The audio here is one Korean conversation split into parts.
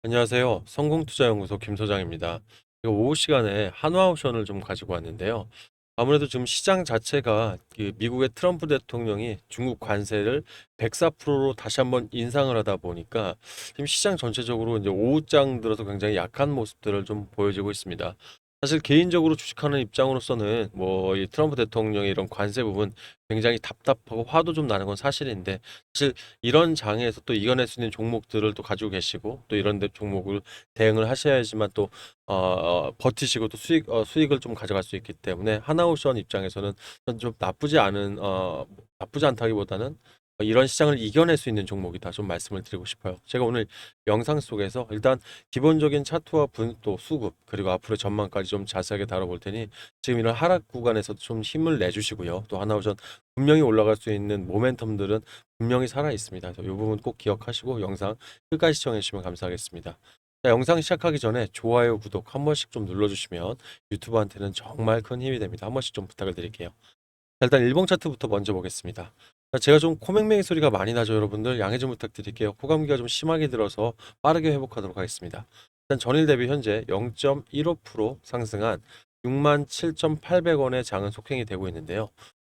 안녕하세요. 성공투자연구소 김 소장입니다. 이거 오후 시간에 한화옵션을 좀 가지고 왔는데요. 아무래도 지금 시장 자체가 그 미국의 트럼프 대통령이 중국 관세를 104%로 다시 한번 인상을 하다 보니까 지금 시장 전체적으로 이제 오후장 들어서 굉장히 약한 모습들을 좀 보여지고 있습니다. 사실 개인적으로 주식하는 입장으로서는 뭐 이 트럼프 대통령의 이런 관세 부분 굉장히 답답하고 화도 좀 나는 건 사실인데, 사실 이런 장에서 또 이겨낼 수 있는 종목들을 또 가지고 계시고, 또 이런 데 종목을 대응을 하셔야지만 또 버티시고 또 수익을 좀 가져갈 수 있기 때문에 하나오션 입장에서는 좀 나쁘지 않다기보다는 이런 시장을 이겨낼 수 있는 종목이다 좀 말씀을 드리고 싶어요. 제가 오늘 영상 속에서 일단 기본적인 차트와 또 수급, 그리고 앞으로의 전망까지 좀 자세하게 다뤄볼 테니 지금 이런 하락 구간에서 좀 힘을 내주시고요. 또 하나오션 분명히 올라갈 수 있는 모멘텀들은 분명히 살아 있습니다. 그래서 이 부분 꼭 기억하시고 영상 끝까지 시청해 주시면 감사하겠습니다. 자, 영상 시작하기 전에 좋아요, 구독 한 번씩 좀 눌러주시면 유튜브한테는 정말 큰 힘이 됩니다. 한 번씩 좀 부탁을 드릴게요. 자, 일단 일봉 차트부터 먼저 보겠습니다. 자, 제가 좀 코맹맹이 소리가 많이 나죠, 여러분들. 양해 좀 부탁드릴게요. 코감기가 좀 심하게 들어서 빠르게 회복하도록 하겠습니다. 일단 전일 대비 현재 0.15% 상승한 67,800원의 장은 속행이 되고 있는데요.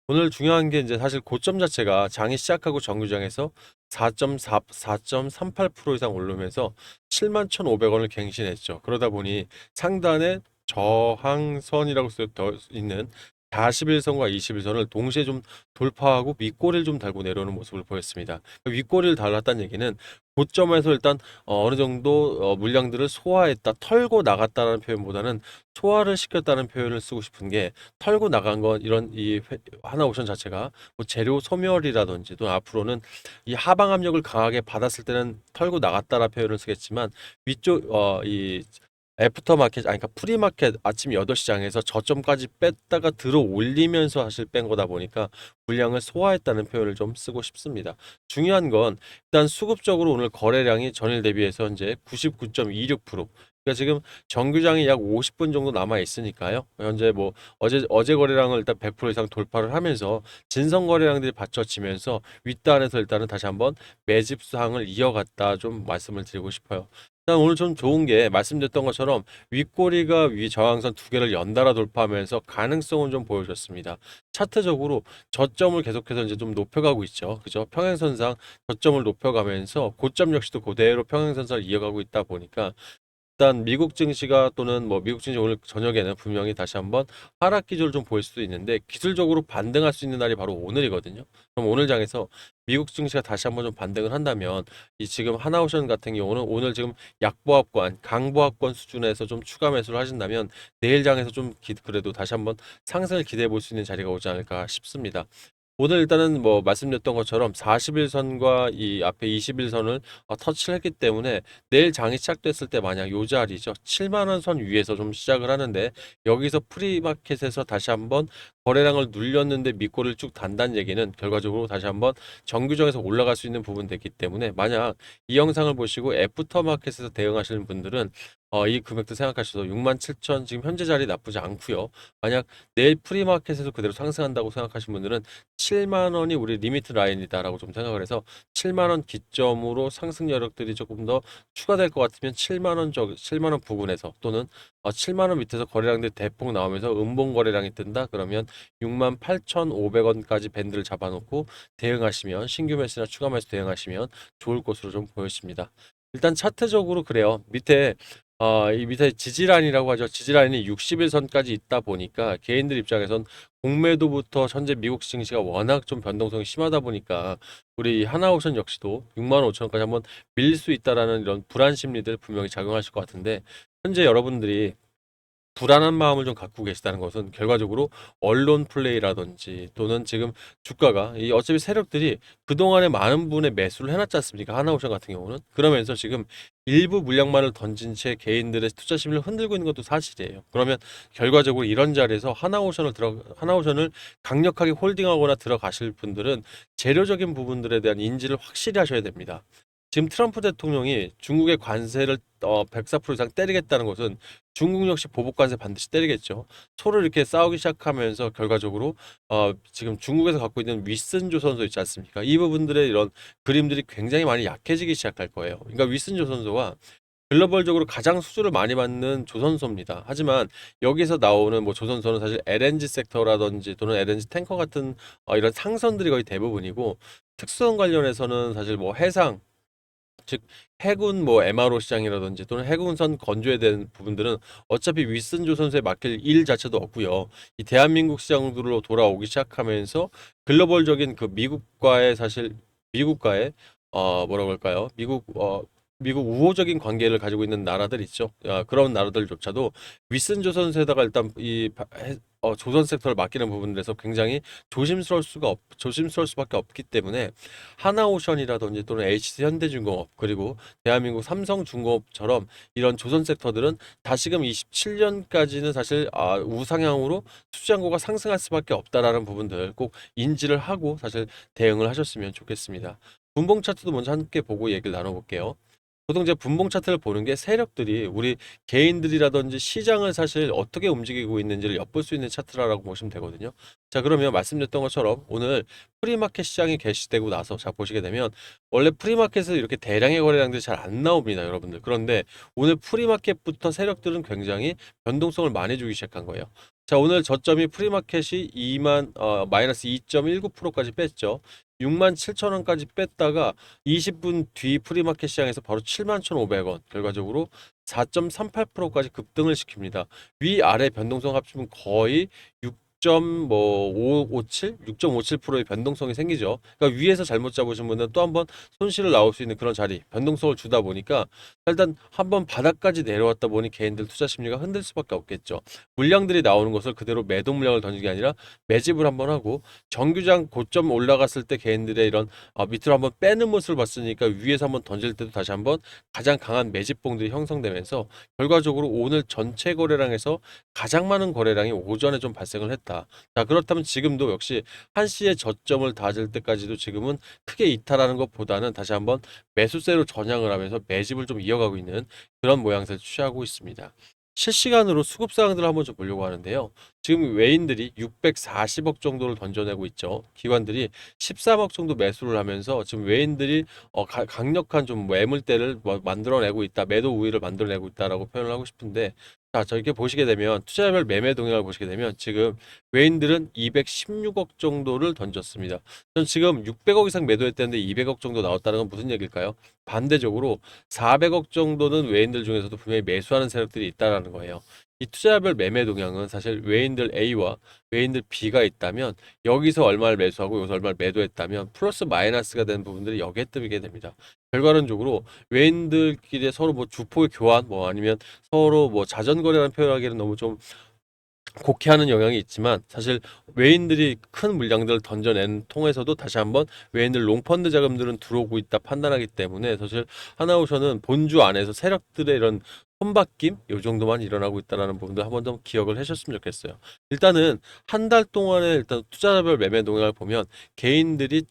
오늘 중요한 게 이제 사실 고점 자체가 장이 시작하고 정규장에서 4.38% 이상 오르면서 71,500원을 갱신했죠. 그러다 보니 상단에 저항선이라고 써 있는 41선과 21선을 동시에 좀 돌파하고 윗꼬리를 좀 달고 내려오는 모습을 보였습니다. 윗꼬리를 달았다는 얘기는 고점에서 일단 어느 정도 물량들을 소화했다, 털고 나갔다는 표현보다는 소화를 시켰다는 표현을 쓰고 싶은 게, 털고 나간 건 이런 하나옵션 자체가 뭐 재료 소멸이라든지 또 앞으로는 이 하방 압력을 강하게 받았을 때는 털고 나갔다라 표현을 쓰겠지만, 위쪽 이 애프터 마켓, 아니, 그러니까 프리마켓 아침 8시장에서 저점까지 뺐다가 들어 올리면서 사실 뺀 거다 보니까 물량을 소화했다는 표현을 좀 쓰고 싶습니다. 중요한 건 일단 수급적으로 오늘 거래량이 전일 대비해서 현재 99.26%. 그러니까 지금 정규장이 약 50분 정도 남아 있으니까요. 현재 뭐 어제 거래량을 일단 100% 이상 돌파를 하면서 진성 거래량들이 받쳐지면서 윗단에서 일단은 다시 한번 매집 수항을 이어갔다 좀 말씀을 드리고 싶어요. 일단 오늘 좀 좋은 게 말씀드렸던 것처럼 윗꼬리가 위 저항선 두 개를 연달아 돌파하면서 가능성은 좀 보여줬습니다. 차트적으로 저점을 계속해서 이제 좀 높여가고 있죠. 그죠? 평행선상 저점을 높여가면서 고점 역시도 그대로 평행선상을 이어가고 있다 보니까 일단 미국 증시가, 또는 뭐 미국 증시 오늘 저녁에는 분명히 다시 한번 하락 기조를 좀 보일 수도 있는데, 기술적으로 반등할 수 있는 날이 바로 오늘이거든요. 그럼 오늘 장에서 미국 증시가 다시 한번 좀 반등을 한다면 이 지금 하나오션 같은 경우는 오늘 지금 약보합권, 강보합권 수준에서 좀 추가 매수를 하신다면 내일 장에서 좀 그래도 다시 한번 상승을 기대해 볼 수 있는 자리가 오지 않을까 싶습니다. 오늘 일단은 뭐 말씀드렸던 것처럼 41선과 이 앞에 21선을 터치를 했기 때문에 내일 장이 시작됐을 때 만약 요 자리죠, 7만 원 선 위에서 좀 시작을 하는데, 여기서 프리마켓에서 다시 한번 거래량을 눌렸는데 밑꼬리를 쭉 단다는 얘기는 결과적으로 다시 한번 정규정에서 올라갈 수 있는 부분 됐기 때문에, 만약 이 영상을 보시고 애프터마켓에서 대응하시는 분들은 이 금액도 생각하셔서 6만 7천 지금 현재 자리 나쁘지 않고요. 만약 내일 프리마켓에서 그대로 상승한다고 생각하시는 분들은 7만 원이 우리 리미트 라인이다라고 좀 생각을 해서 7만 원 기점으로 상승 여력들이 조금 더 추가될 것 같으면 7만 원 부근에서, 또는 7만 원 밑에서 거래량들이 대폭 나오면서 음봉 거래량이 뜬다 그러면 6만 8,500원까지 밴드를 잡아놓고 대응하시면, 신규 매수나 추가 매수 대응하시면 좋을 것으로 좀 보여집니다. 일단 차트적으로 그래요. 이 밑에 지지라인이라고 하죠. 지지라인이 60일선까지 있다 보니까 개인들 입장에선 공매도부터 현재 미국 증시가 워낙 좀 변동성이 심하다 보니까 우리 하나오션 역시도 6만 5천원까지 한번 밀릴 수 있다라는 이런 불안 심리들 분명히 작용하실 것 같은데, 현재 여러분들이 불안한 마음을 좀 갖고 계시다는 것은 결과적으로 언론 플레이라든지, 또는 지금 주가가 이 어차피 세력들이 그동안에 많은 분의 매수를 해놨지 않습니까? 하나오션 같은 경우는. 그러면서 지금 일부 물량만을 던진 채 개인들의 투자 심리를 흔들고 있는 것도 사실이에요. 그러면 결과적으로 이런 자리에서 하나오션을 강력하게 홀딩하거나 들어가실 분들은 재료적인 부분들에 대한 인지를 확실히 하셔야 됩니다. 지금 트럼프 대통령이 중국의 관세를 104% 이상 때리겠다는 것은 중국 역시 보복 관세 반드시 때리겠죠. 서로 이렇게 싸우기 시작하면서 결과적으로 지금 중국에서 갖고 있는 윗선 조선소 있지 않습니까? 이 부분들의 이런 그림들이 굉장히 많이 약해지기 시작할 거예요. 그러니까 윗선 조선소가 글로벌적으로 가장 수주를 많이 받는 조선소입니다. 하지만 여기서 나오는 뭐 조선소는 사실 LNG 섹터라든지 또는 LNG 탱커 같은 이런 상선들이 거의 대부분이고, 특수선 관련해서는 사실 뭐 해상, 즉 해군 뭐 MRO 시장이라든지 또는 해군선 건조에 대한 부분들은 어차피 윗선 조선소에 맡길 일 자체도 없고요. 이 대한민국 시장으로 돌아오기 시작하면서 글로벌적인 그 미국과의 사실 미국과의 뭐라고 할까요? 미국 우호적인 관계를 가지고 있는 나라들 있죠. 그런 나라들조차도 윗선 조선소에다가 일단 조선 섹터를 맡기는 부분들에서 굉장히 조심스러울 수밖에 없기 때문에 하나오션이라든지 또는 HC 현대중공업 그리고 대한민국 삼성중공업처럼 이런 조선 섹터들은 다시금 27년까지는 사실 우상향으로 수주잔고가 상승할 수밖에 없다라는 부분들 꼭 인지를 하고 사실 대응을 하셨으면 좋겠습니다. 분봉 차트도 먼저 함께 보고 얘기를 나눠볼게요. 보통 이제 분봉 차트를 보는 게 세력들이 우리 개인들이라든지 시장을 사실 어떻게 움직이고 있는지를 엿볼 수 있는 차트라고 보시면 되거든요. 자, 그러면 말씀드렸던 것처럼 오늘 프리마켓 시장이 개시되고 나서 자 보시게 되면 원래 프리마켓에서 이렇게 대량의 거래량들이 잘 안 나옵니다, 여러분들. 그런데 오늘 프리마켓부터 세력들은 굉장히 변동성을 많이 주기 시작한 거예요. 자, 오늘 저점이 프리마켓이 마이너스 2.19%까지 뺐죠. 6만 7천 원까지 뺐다가 20분 뒤 프리마켓 시장에서 바로 7만 1,500원 결과적으로 4.38%까지 급등을 시킵니다. 위아래 변동성 합치면 거의 6.57%의 변동성이 생기죠. 그러니까 위에서 잘못 잡으신 분은 또 한번 손실을 나올 수 있는 그런 자리, 변동성을 주다 보니까 일단 한번 바닥까지 내려왔다 보니 개인들 투자 심리가 흔들 수밖에 없겠죠. 물량들이 나오는 것을 그대로 매도 물량을 던지는 게 아니라 매집을 한번 하고 정규장 고점 올라갔을 때 개인들의 이런 밑으로 한번 빼는 모습을 봤으니까 위에서 한번 던질 때도 다시 한번 가장 강한 매집봉들이 형성되면서 결과적으로 오늘 전체 거래량에서 가장 많은 거래량이 오전에 좀 발생을 했다. 자, 그렇다면 지금도 역시 한시의 저점을 다질 때까지도 지금은 크게 이탈하는 것보다는 다시 한번 매수세로 전향을 하면서 매집을 좀 이어가고 있는 그런 모양새를 취하고 있습니다. 실시간으로 수급 사항들을 한번 좀 보려고 하는데요. 지금 외인들이 640억 정도를 던져내고 있죠. 기관들이 13억 정도 매수를 하면서 지금 외인들이 강력한 좀 매물대를 만들어내고 있다. 매도 우위를 만들어내고 있다라고 표현을 하고 싶은데 자, 저렇게 보시게 되면 투자별 매매 동향을 보시게 되면 지금 외인들은 216억 정도를 던졌습니다. 전 지금 600억 이상 매도했다는데 200억 정도 나왔다는 건 무슨 얘기일까요? 반대적으로 400억 정도는 외인들 중에서도 분명히 매수하는 세력들이 있다라는 거예요. 이 투자별 매매 동향은 사실 외인들 A와 외인들 B가 있다면 여기서 얼마를 매수하고 여기서 얼마를 매도했다면 플러스 마이너스가 되는 부분들이 여기에 뜨게 됩니다. 결과론적으로 외인들끼리 서로 뭐 주포의 교환 뭐 아니면 서로 뭐 자전거래라는 표현하기에는 너무 좀 곡해하는 영향이 있지만 사실 외인들이 큰 물량들을 던져낸 통해서도 다시 한번 외인들 롱펀드 자금들은 들어오고 있다 판단하기 때문에 사실 하나오션은 본주 안에서 세력들의 이런 손바뀜 요 정도만 일어나고 있다라는 부분도 한번 좀 기억을 하셨으면 좋겠어요. 일단은 한 달 동안에 일단 투자별 매매 동향을 보면 개인들이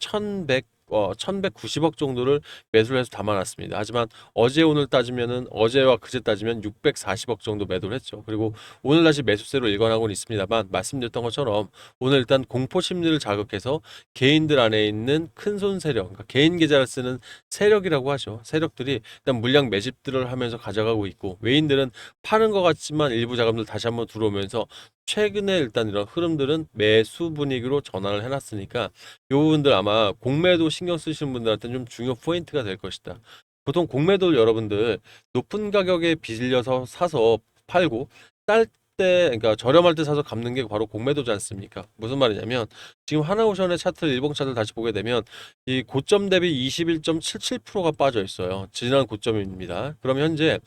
1190억 정도를 매수를 해서 담아놨습니다. 하지만 어제 오늘 따지면은 어제와 그제 따지면 640억 정도 매도를 했죠. 그리고 오늘 다시 매수세로 일관하고는 있습니다만 말씀드렸던 것처럼 오늘 일단 공포 심리를 자극해서 개인들 안에 있는 큰손 세력, 그러니까 개인 계좌를 쓰는 세력이라고 하죠. 세력들이 일단 물량 매집들을 하면서 가져가고 있고 외인들은 파는 것 같지만 일부 자금들 다시 한번 들어오면서 최근에 일단 이런 흐름들은 매수 분위기로 전환을 해놨으니까 이 부분들 아마 공매도 신경 쓰시는 분들한테는 좀 중요 포인트가 될 것이다. 보통 공매도 여러분들 높은 가격에 빌려서 사서 팔고 쌀 때, 그러니까 저렴할 때 사서 갚는 게 바로 공매도지 않습니까? 무슨 말이냐면 지금 하나오션의 차트를 일봉 차트를 다시 보게 되면 이 고점 대비 21.77%가 빠져 있어요. 지난 고점입니다. 그럼 현재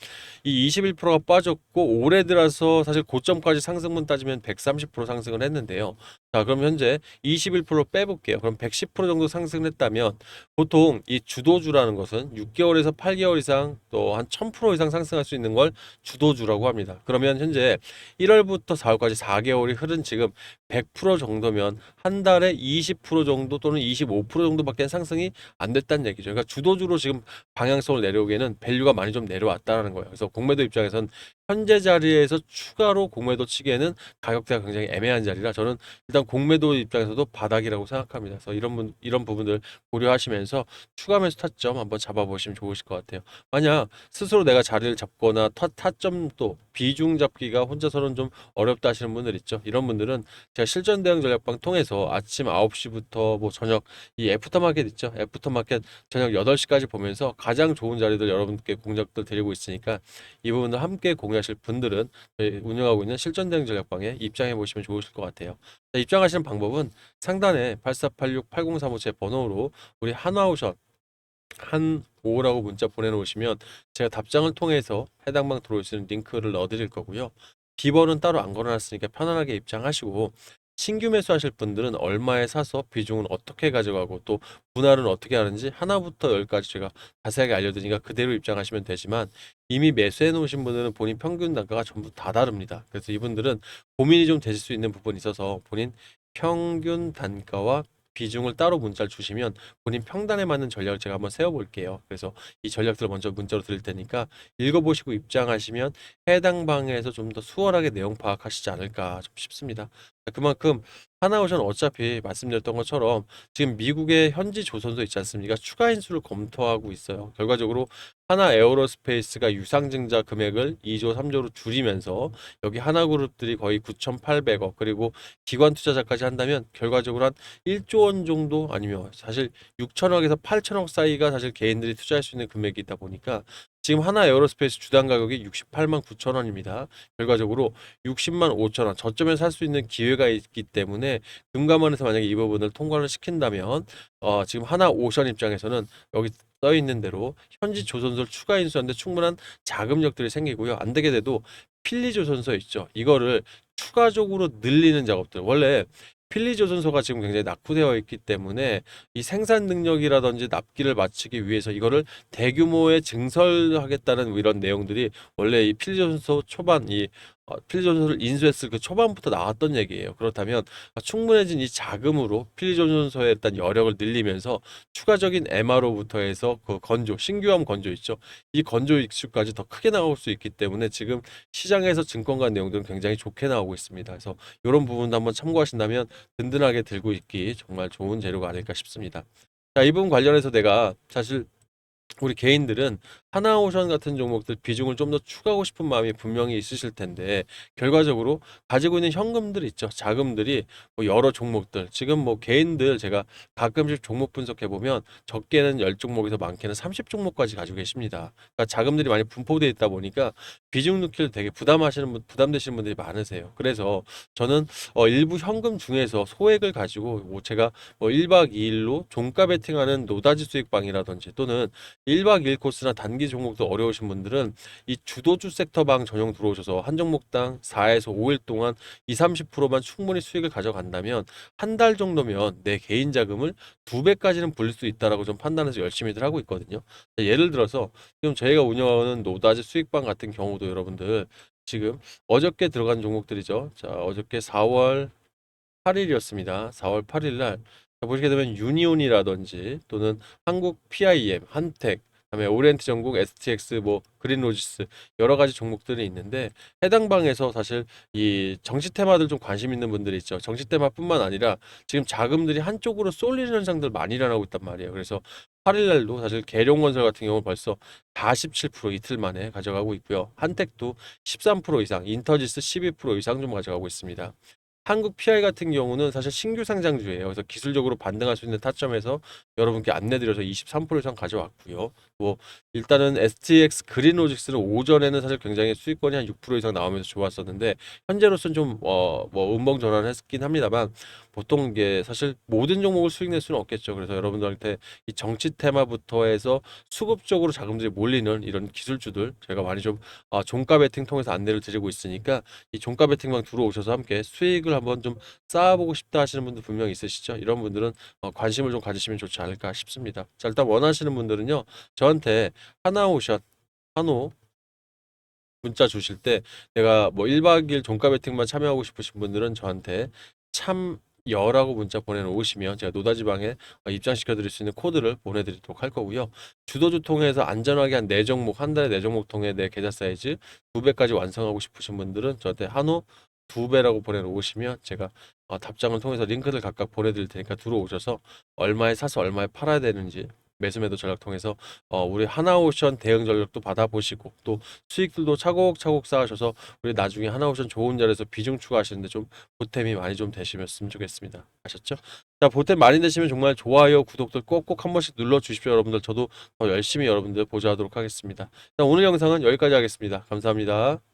이 21%가 빠졌고 올해 들어서 사실 고점까지 상승분 따지면 130% 상승을 했는데요. 자, 그럼 현재 21% 빼볼게요. 그럼 110% 정도 상승을 했다면 보통 이 주도주라는 것은 6개월에서 8개월 이상 또 한 1000% 이상 상승할 수 있는 걸 주도주라고 합니다. 그러면 현재 1월부터 4월까지 4개월이 흐른 지금 100% 정도면 한 달에 20% 정도 또는 25% 정도밖에 상승이 안 됐다는 얘기죠. 그러니까 주도주로 지금 방향성을 내려오기에는 밸류가 많이 좀 내려왔다는 거예요. 그래서 공매도 입장에선 현재 자리에서 추가로 공매도 치기에는 가격대가 굉장히 애매한 자리라 저는 일단 공매도 입장에서도 바닥이라고 생각합니다. 그래서 이런 부분들 고려하시면서 추가 매수 타점 한번 잡아보시면 좋으실 것 같아요. 만약 스스로 내가 자리를 잡거나 타점도 비중 잡기가 혼자서는 좀 어렵다 하시는 분들 있죠. 이런 분들은 제가 실전 대응 전략방 통해서 아침 9시부터 뭐 저녁 이 애프터마켓 있죠. 애프터마켓 저녁 8시까지 보면서 가장 좋은 자리들 여러분께 공략들 드리고 있으니까 이 부분을 함께 공유하실 분들은 저희 운영하고 있는 실전 대응 전략방에 입장해 보시면 좋으실 것 같아요. 자, 입장하시는 방법은 상단에 8486-8035 제 번호로 우리 한화오션 한오라고 문자 보내놓으시면 제가 답장을 통해서 해당 방 들어올 수 있는 링크를 넣어드릴 거고요. 비번은 따로 안 걸어놨으니까 편안하게 입장하시고 신규 매수하실 분들은 얼마에 사서 비중은 어떻게 가져가고 또 분할은 어떻게 하는지 하나부터 열까지 제가 자세하게 알려드리니까 그대로 입장하시면 되지만 이미 매수해 놓으신 분들은 본인 평균 단가가 전부 다 다릅니다. 그래서 이분들은 고민이 좀 되실 수 있는 부분이 있어서 본인 평균 단가와 비중을 따로 문자를 주시면 본인 평단에 맞는 전략을 제가 한번 세워볼게요. 그래서 이 전략들을 먼저 문자로 드릴 테니까 읽어보시고 입장하시면 해당 방에서 좀 더 수월하게 내용 파악하시지 않을까 좀 싶습니다. 그만큼 하나오션 어차피 말씀드렸던 것처럼 지금 미국의 현지 조선소 있지 않습니까? 추가 인수를 검토하고 있어요. 결과적으로 하나 에어로스페이스가 유상증자 금액을 2조 3조로 줄이면서 여기 하나그룹들이 거의 9,800억 그리고 기관 투자자까지 한다면 결과적으로 한 1조 원 정도 아니면 사실 6천억에서 8천억 사이가 사실 개인들이 투자할 수 있는 금액이 있다 보니까 지금 하나 에어로스페이스 주당 가격이 68만 9천 원입니다. 결과적으로 60만 5천 원 저점에 살 수 있는 기회가 있기 때문에 금감원에서 만약에 이 부분을 통과를 시킨다면 지금 하나 오션 입장에서는 여기 써 있는 대로 현지 조선소를 추가 인수하는데 충분한 자금력들이 생기고요. 안 되게 돼도 필리 조선소 있죠. 이거를 추가적으로 늘리는 작업들 원래 필리 조선소가 지금 굉장히 낙후되어 있기 때문에 이 생산 능력이라든지 납기를 마치기 위해서 이거를 대규모의 증설하겠다는 이런 내용들이 원래 이 필리 조선소 초반 이 필리 조선소를 인수했을 그 초반부터 나왔던 얘기예요. 그렇다면 충분해진 이 자금으로 필리 조선소의 일단 여력을 늘리면서 추가적인 MRO부터 해서 그 건조, 신규함 건조 있죠. 이 건조 이슈까지 더 크게 나올 수 있기 때문에 지금 시장에서 증권가 내용들은 굉장히 좋게 나오고 있습니다. 그래서 이런 부분도 한번 참고하신다면 든든하게 들고 있기 정말 좋은 재료가 아닐까 싶습니다. 자, 이 부분 관련해서 내가 사실 우리 개인들은 하나오션 같은 종목들 비중을 좀 더 추가하고 싶은 마음이 분명히 있으실 텐데 결과적으로 가지고 있는 현금들 있죠. 자금들이 뭐 여러 종목들 지금 뭐 개인들 제가 가끔씩 종목 분석해 보면 적게는 10종목에서 많게는 30종목까지 가지고 계십니다. 그러니까 자금들이 많이 분포되어 있다 보니까 비중 넣기를 되게 부담되시는 분들이 많으세요. 그래서 저는 일부 현금 중에서 소액을 가지고 뭐 제가 뭐 1박 2일로 종가 베팅하는 노다지 수익방이라든지 또는 1박 2일 코스나 단기 종목도 어려우신 분들은 이 주도주 섹터방 전용 들어오셔서 한 종목당 4에서 5일 동안 2, 30%만 충분히 수익을 가져간다면 한 달 정도면 내 개인 자금을 2배까지는 불릴 수 있다라고 좀 판단해서 열심히들 하고 있거든요. 예를 들어서 지금 저희가 운영하는 노다지 수익방 같은 경우도 여러분들 지금 어저께 들어간 종목들이죠. 자, 어저께 4월 8일이었습니다. 4월 8일 날 보시게 되면 유니온이라든지 또는 한국 PIM, 한택, 그다음에 오리엔트 전국, STX, 뭐 그린로지스 여러 가지 종목들이 있는데 해당 방에서 사실 이 정치 테마들 좀 관심 있는 분들이 있죠. 정치 테마뿐만 아니라 지금 자금들이 한쪽으로 쏠리는 현상들 많이 일어나고 있단 말이에요. 그래서 8일 날도 사실 계룡건설 같은 경우 벌써 47% 이틀 만에 가져가고 있고요. 한택도 13% 이상, 인터지스 12% 이상 좀 가져가고 있습니다. 한국 PI 같은 경우는 사실 신규 상장주예요. 그래서 기술적으로 반등할 수 있는 타점에서 여러분께 안내드려서 23% 이상 가져왔고요. 뭐 일단은 STX 그린로직스는 오전에는 사실 굉장히 수익권이 한 6% 이상 나오면서 좋았었는데 현재로서는 좀 뭐 음봉 전환을 했긴 합니다만 보통 이게 사실 모든 종목을 수익 낼 수는 없겠죠. 그래서 여러분들한테 이 정치 테마부터 해서 수급적으로 자금들이 몰리는 이런 기술주들 제가 많이 좀 종가 베팅 통해서 안내를 드리고 있으니까 이 종가 베팅방 들어오셔서 함께 수익을 한번 좀 쌓아보고 싶다 하시는 분들 분명히 있으시죠? 이런 분들은 관심을 좀 가지시면 좋지 않을까 싶습니다. 자, 일단 원하시는 분들은요, 저한테 하나오션, 한호 문자 주실 때 내가 뭐 1박 2일 종가 베팅만 참여하고 싶으신 분들은 저한테 참 여라고 문자 보내놓으시면 제가 노다지방에 입장시켜 드릴 수 있는 코드를 보내드리도록 할 거고요. 주도주 통해서 안전하게 한 4종목, 한 달에 4종목 통해 내 계좌 사이즈 2배까지 완성하고 싶으신 분들은 저한테 한호 2배라고 보내놓으시면 제가 답장을 통해서 링크를 각각 보내드릴 테니까 들어오셔서 얼마에 사서 얼마에 팔아야 되는지 매수매도 전략 통해서 우리 하나오션 대응 전략도 받아보시고 또 수익들도 차곡차곡 쌓으셔서 우리 나중에 하나오션 좋은 자리에서 비중 추가하시는데 좀 보탬이 많이 좀 되시면 좋겠습니다. 아셨죠? 자, 보탬 많이 되시면 정말 좋아요, 구독들 꼭꼭 한 번씩 눌러 주십시오, 여러분들. 저도 더 열심히 여러분들 보좌하도록 하겠습니다. 자, 오늘 영상은 여기까지 하겠습니다. 감사합니다.